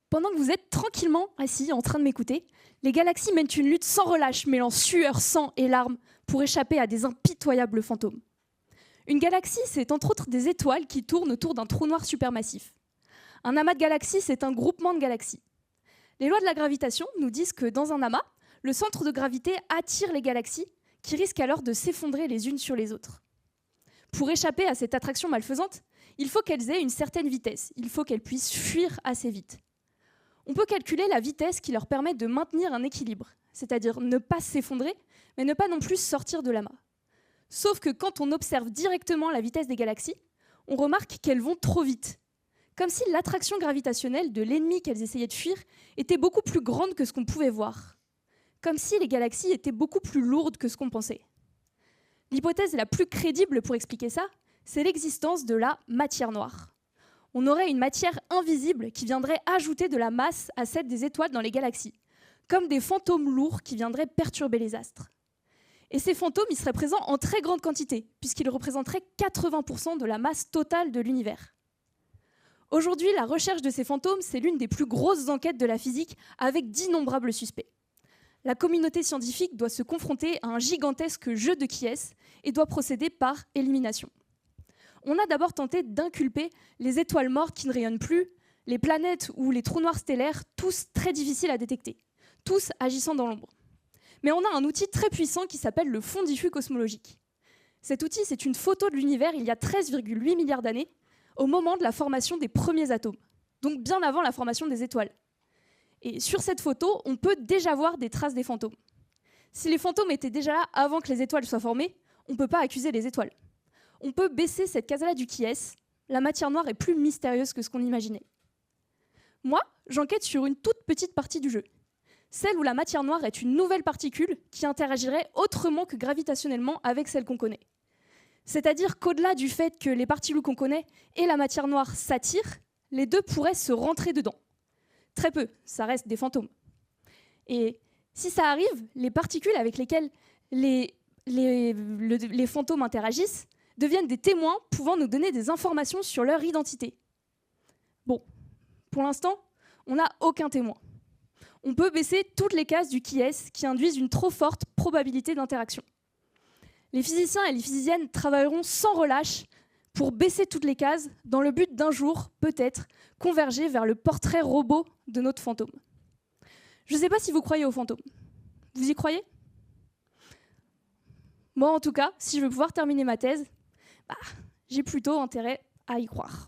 Pendant que vous êtes tranquillement assis en train de m'écouter, les galaxies mènent une lutte sans relâche, mêlant sueur, sang et larmes pour échapper à des impitoyables fantômes. Une galaxie, c'est entre autres des étoiles qui tournent autour d'un trou noir supermassif. Un amas de galaxies, c'est un groupement de galaxies. Les lois de la gravitation nous disent que dans un amas, le centre de gravité attire les galaxies qui risquent alors de s'effondrer les unes sur les autres. Pour échapper à cette attraction malfaisante, il faut qu'elles aient une certaine vitesse, il faut qu'elles puissent fuir assez vite. On peut calculer la vitesse qui leur permet de maintenir un équilibre, c'est-à-dire ne pas s'effondrer, mais ne pas non plus sortir de l'amas. Sauf que quand on observe directement la vitesse des galaxies, on remarque qu'elles vont trop vite, comme si l'attraction gravitationnelle de l'ennemi qu'elles essayaient de fuir était beaucoup plus grande que ce qu'on pouvait voir, comme si les galaxies étaient beaucoup plus lourdes que ce qu'on pensait. L'hypothèse la plus crédible pour expliquer ça, c'est l'existence de la matière noire. On aurait une matière invisible qui viendrait ajouter de la masse à celle des étoiles dans les galaxies, comme des fantômes lourds qui viendraient perturber les astres. Et ces fantômes, ils seraient présents en très grande quantité, puisqu'ils représenteraient 80% de la masse totale de l'univers. Aujourd'hui, la recherche de ces fantômes, c'est l'une des plus grosses enquêtes de la physique, avec d'innombrables suspects. La communauté scientifique doit se confronter à un gigantesque jeu de qui-est et doit procéder par élimination. On a d'abord tenté d'inculper les étoiles mortes qui ne rayonnent plus, les planètes ou les trous noirs stellaires, tous très difficiles à détecter, tous agissant dans l'ombre. Mais on a un outil très puissant qui s'appelle le fond diffus cosmologique. Cet outil, c'est une photo de l'univers il y a 13,8 milliards d'années, au moment de la formation des premiers atomes, donc bien avant la formation des étoiles. Et sur cette photo, on peut déjà voir des traces des fantômes. Si les fantômes étaient déjà là avant que les étoiles soient formées, on ne peut pas accuser les étoiles. On peut baisser cette case-là du qui-est. La matière noire est plus mystérieuse que ce qu'on imaginait. Moi, j'enquête sur une toute petite partie du jeu. Celle où la matière noire est une nouvelle particule qui interagirait autrement que gravitationnellement avec celle qu'on connaît. C'est-à-dire qu'au-delà du fait que les particules qu'on connaît et la matière noire s'attirent, les deux pourraient se rentrer dedans. Très peu, ça reste des fantômes. Et si ça arrive, les particules avec lesquelles les fantômes interagissent deviennent des témoins pouvant nous donner des informations sur leur identité. Bon, pour l'instant, on n'a aucun témoin. On peut baisser toutes les cases du qui-est qui induisent une trop forte probabilité d'interaction. Les physiciens et les physiciennes travailleront sans relâche pour baisser toutes les cases dans le but d'un jour, peut-être, converger vers le portrait robot de notre fantôme. Je ne sais pas si vous croyez aux fantômes. Vous y croyez ? Moi, en tout cas, si je veux pouvoir terminer ma thèse, j'ai plutôt intérêt à y croire.